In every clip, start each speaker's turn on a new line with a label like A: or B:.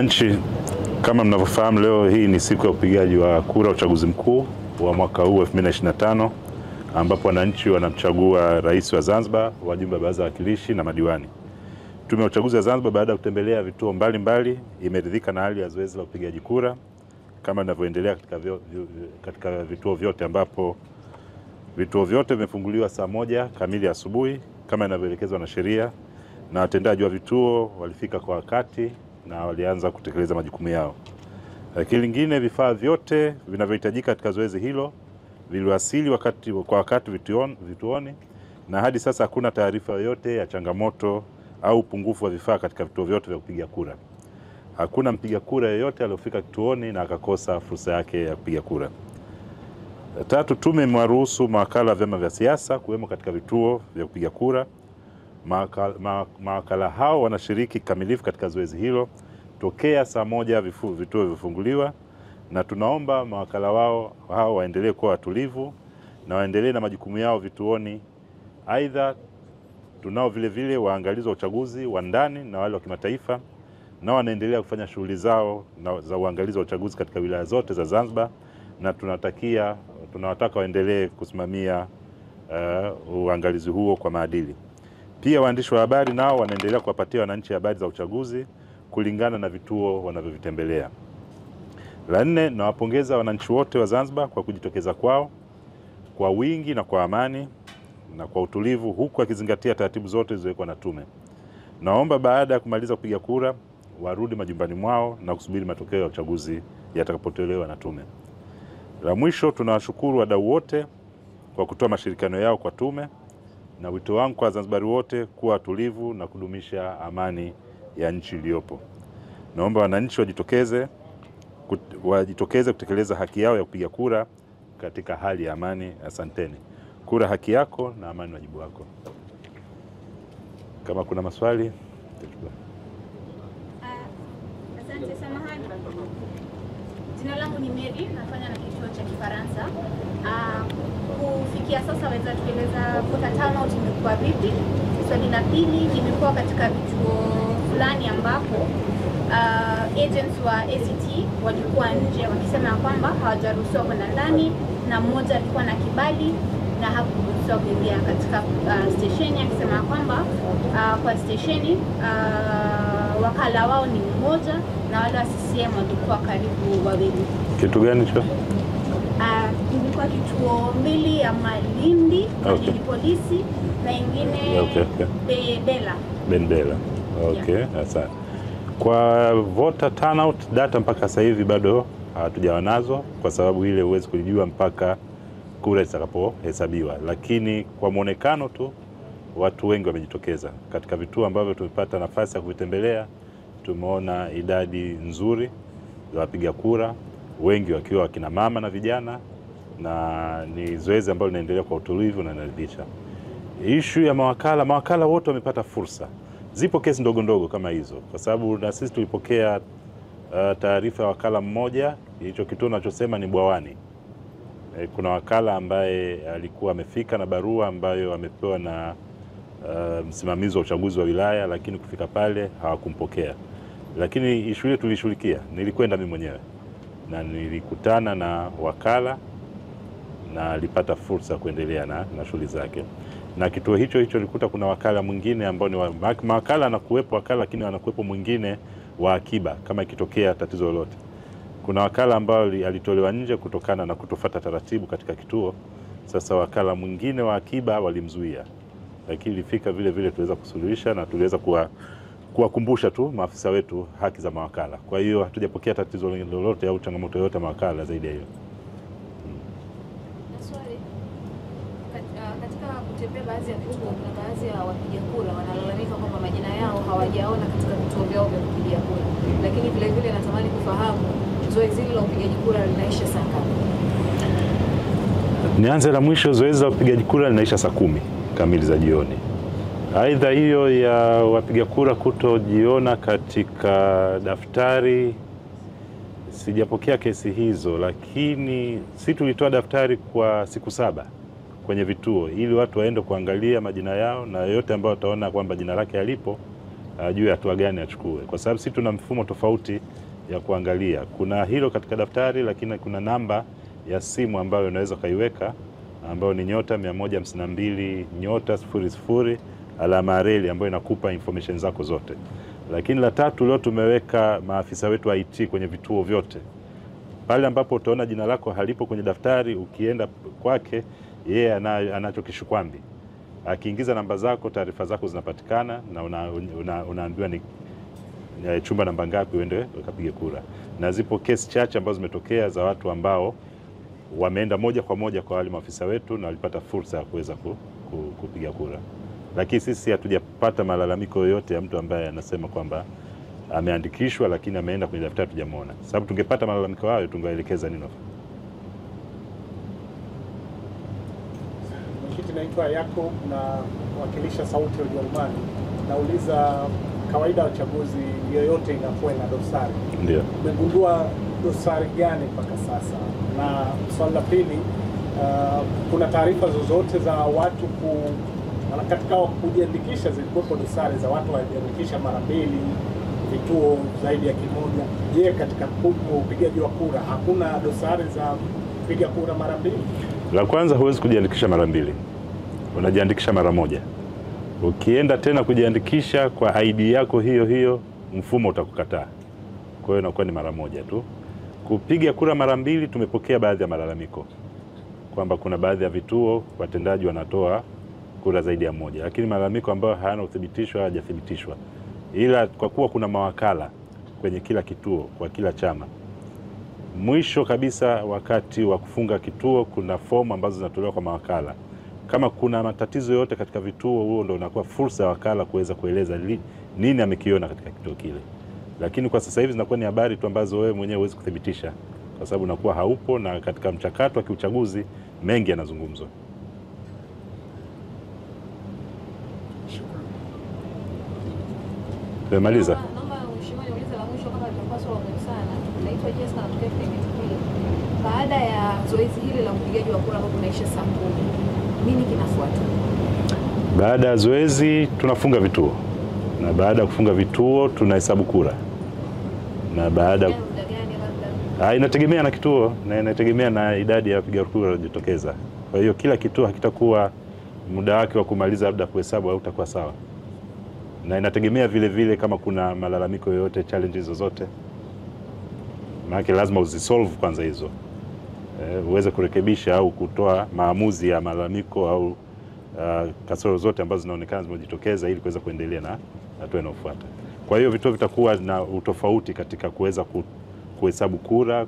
A: Wananchi, kama mnavyofahamu, leo hii ni siku ya upigaji wa kura uchaguzi mkuu wa mwaka huu 2025, ambapo wananchi wanamchagua rais wa Zanzibar, wajumbe wa baraza la wawakilishi na madiwani. Tume ya uchaguzi wa Zanzibar baada ya kutembelea vituo mbalimbali imeridhika na hali ya zoezi la upigaji kura kama linavyoendelea katika vituo vyote, ambapo vituo vyote vimefunguliwa saa 1 kamili asubuhi kama inavyoelekezwa na sheria, na watendaji wa vituo walifika kwa wakati na walianza kutekeleza majukumu yao. Lakini lingine, vifaa vyote vinavyohitajika katika zoezi hilo viliwasili kwa wakati vituoni, na hadi sasa hakuna taarifa yoyote ya changamoto au upungufu wa vifaa katika vituo vyote vya kupiga kura. Hakuna mpiga kura yeyote aliyofika kituoni na akakosa fursa yake ya kupiga kura. Tatu, tume imewaruhusu mawakala wa vyama vya siasa kuwemo katika vituo vya kupiga kura. Mawakala hao wanashiriki kikamilifu katika zoezi hilo tokea saa 1 vituo vifunguliwa, na tunaomba mawakala hao waendelee kuwa watulivu na waendelee na majukumu yao vituoni. Aidha, tunao vile waangalizi wa uchaguzi wa ndani na wale wa kimataifa, na wanaendelea kufanya shughuli zao za uangalizi wa uchaguzi katika wilaya zote za Zanzibar, na tunawataka waendelee kusimamia uangalizi huo kwa maadili. Pia waandishi wa habari nao wanaendelea kuwapatia wananchi habari za uchaguzi kulingana na vituo wanavyovitembelea. La 4, nawapongeza wananchi wote wa Zanzibar kwa kujitokeza kwao kwa wingi na kwa amani na kwa utulivu, huku wakizingatia taratibu zote zilizowekwa na tume. Naomba baada ya kumaliza kupiga kura warudi majumbani mwao na kusubiri matokeo ya uchaguzi yatakapotolewa na tume. La mwisho, tunawashukuru wadau wote kwa kutoa mashirikiano yao kwa tume, na wito wangu kwa Wazanzibari wote kuwa tulivu na kudumisha amani ya nchi iliyopo. Naomba wananchi wajitokeze kutekeleza haki yao ya kupiga kura katika hali ya amani. Asanteni. Kura haki yako na amani wajibu wako. Kama kuna maswali.
B: Asante, samahani. Jina langu ni Mary, nafanya na kituo cha Kifaransa. Kufikia sasa waweza tueleza voter turnout imekuwa vipi? Swali la pili, imekuwa katika vituo fulani ambapo agents wa ACT walikuwa nje wakisema kwamba hawajaruhusiwa kwenda ndani, na mmoja alikuwa na kibali na hakuruhusiwa kuingia katika stesheni, akisema kwamba kwa stesheni wakala wao ni mmoja na wale wa CCM walikuwa karibu wawili.
A: Kitu gani hicho?
B: Ilikuwa kituo mbili ya Malindi, okay. Ni polisi na ingine Bendela. Okay, yeah. Asante. Kwa voter turnout data mpaka sasa hivi bado hatujawa nazo, kwa sababu ile huwezi kujua mpaka kura zitakapohesabiwa, lakini kwa muonekano tu watu wengi wamejitokeza katika vituo ambavyo tumepata nafasi ya kuvitembelea. Tumeona idadi nzuri za wapiga kura, wengi wakiwa wakina mama na vijana, na ni zoezi ambalo linaendelea kwa utulivu na linaridhisha. Issue ya mawakala wote wamepata fursa. Zipo kesi ndogo ndogo kama hizo, kwa sababu na sisi tulipokea taarifa ya wakala mmoja, hicho kituo tunachosema ni Bwawani. Kuna wakala ambaye alikuwa amefika na barua ambayo amepewa na msimamizi wa uchaguzi wa wilaya, lakini kufika pale hawakumpokea. Lakini issue ile tulishughulikia, nilikwenda mimi mwenyewe na nilikutana na wakala na alipata fursa kuendelea na shughuli zake. Na kituo hicho nilikuta kuna wakala mwingine ambao ni mawakala anakuwepo wakala, lakini anakuwepo mwingine wa akiba kama ikitokea tatizo lolote. Kuna wakala ambao alitolewa nje kutokana na kutofuata taratibu katika kituo. Sasa wakala mwingine wa akiba walimzuia, lakini ilifika vile tuweza kusuluhisha na tuliweza kuwakumbusha tu maafisa wetu haki za mawakala. Kwa hiyo hatujapokea tatizo lolote au changamoto yoyote mawakala zaidi ya hiyo.
C: Katika kutembea baadhi ya vituo, kuna baadhi ya wapiga kura wanalalamika kwamba majina yao hawajaona katika vituo vyao vya kupigia kura. Lakini vile natamani kufahamu zoezi hili la upigaji kura linaisha saa ngapi?
A: Nianze la mwisho, zoezi la upigaji kura linaisha saa 10 kamili za jioni. Aidha, hiyo ya wapiga kura kutojiona katika daftari, sijapokea kesi hizo, lakini si tulitoa daftari kwa siku 7 kwenye vituo ili watu waende kuangalia majina yao, na yote ambao wataona kwamba jina lake halipo ajue hatua gani achukue, kwa sababu sisi tuna mfumo tofauti ya kuangalia. Kuna hilo katika daftari, lakini kuna namba ya simu ambayo unaweza kaiweka, ambayo ni *152 *00 alama reli, ambayo inakupa information zako zote. Lakini la tatu, leo tumeweka maafisa wetu wa IT kwenye vituo vyote. Pale ambapo utaona jina lako halipo kwenye daftari, ukienda kwake yeye anacho kishukwambi. Akiingiza namba zako, taarifa zako zinapatikana na unaambiwa ni chumba namba ngapi uende ukapige kura. Na zipo kesi chache ambazo zimetokea za watu ambao wameenda moja kwa moja kwa wale maafisa wetu na walipata fursa ya kuweza kupiga kura. Lakini sisi hatujapata malalamiko yoyote ya mtu ambaye anasema kwamba ameandikishwa lakini ameenda kwenye daftari tujamuona. Sababu tungepata malalamiko hayo tungeelekeza nini.
D: Mwenyekiti, naitwa Yakob na wakilisha Sauti ya Ujerumani. Nauliza, kawaida uchaguzi yoyote inakuwa na dosari.
A: Ndio.
D: Umegundua dosari gani mpaka sasa? Na swali la pili, kuna taarifa zozote za watu katika kujiandikisha zilikuwepo dosari za watu wajiandikisha mara mbili, vituo zaidi ya kimoja? Je, katika upigaji wa kura hakuna dosari za kupiga kura mara mbili?
A: La kwanza, huwezi kujiandikisha mara mbili, unajiandikisha mara moja. Ukienda tena kujiandikisha kwa ID yako hiyo hiyo, mfumo utakukataa. Kwa hiyo inakuwa ni mara moja tu. Kupiga kura mara mbili, tumepokea baadhi ya malalamiko kwamba kuna baadhi ya vituo watendaji wanatoa kura zaidi ya moja, lakini malalamiko ambayo hayana uthibitisho, hayajathibitishwa. Ila kwa kuwa kuna mawakala kwenye kila kituo kwa kila chama, mwisho kabisa wakati wa kufunga kituo kuna fomu ambazo zinatolewa kwa mawakala. Kama kuna matatizo yote katika vituo, huo ndio unakuwa fursa ya wakala kuweza kueleza nini amekiona katika kituo kile. Lakini kwa sasa hivi zinakuwa ni habari tu ambazo wewe mwenyewe huwezi kuthibitisha kwa sababu unakuwa haupo, na katika mchakato wa kiuchaguzi mengi yanazungumzwa. Tumemaliza.
C: Naomba mheshimiwa niulize la mwisho kama litapaswa sana. Naitwa Jessica na kutoka Kenya. Baada ya zoezi hili la upigaji wa kura ambao unaisha saa 10, nini kinafuata?
A: Baada ya zoezi tunafunga vituo, na baada ya kufunga vituo tunahesabu kura, na baada inategemea na kituo na inategemea na idadi ya wapiga kura waliojitokeza. Kwa hiyo kila kituo hakitakuwa muda wake wa kumaliza labda kuhesabu au utakuwa sawa, na inategemea vile vile kama kuna malalamiko yoyote, challenges zozote, maana lazima uzisolve kwanza hizo, uweze kurekebisha au kutoa maamuzi ya malalamiko au kasoro zote ambazo zinaonekana zimejitokeza ili kuweza kuendelea na hatua inayofuata. Kwa hiyo vituo vitakuwa na utofauti katika kuweza kuhesabu kura,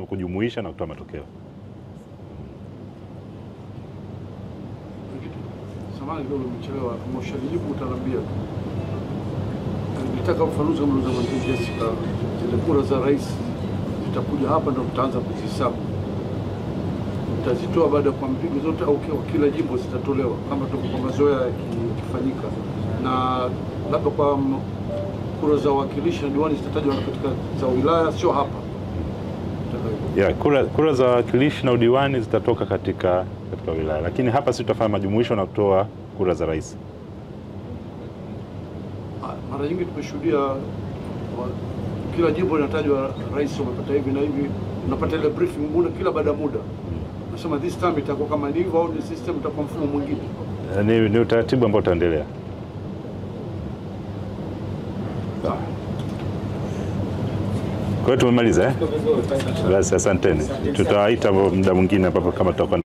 A: kujumuisha na kutoa matokeo.
E: Samahani kidogo nimechelewa, mshalijibu utanambia. Nitaka ufafanuzi kama unaweza Jessica, zile kura za rais zitakuja hapa ndio tutaanza kuzihesabu. Tutazitoa baada kwa mpigo zote au kila jimbo zitatolewa kama kwa mazoea yakifanyika, na labda kwa kura za wakilishi na diwani zitatajwa katika za wilaya, sio hapa.
A: Kura za wakilishi na udiwani zitatoka katika wilaya, lakini hapa sisi tutafanya majumuisho na kutoa kura za rais.
E: Mara nyingi tumeshuhudia kila jimbo linatajwa rais umepata hivi na hivi, unapata ile briefing muda kila baada muda. Nasema this time itakuwa kama ndivyo au ni system itakuwa mfumo mwingine?
A: Ni utaratibu ambao utaendelea. Kwa hiyo tumemaliza Basi asanteni. Tutawaita muda mwingine ambapo kama tutakuwa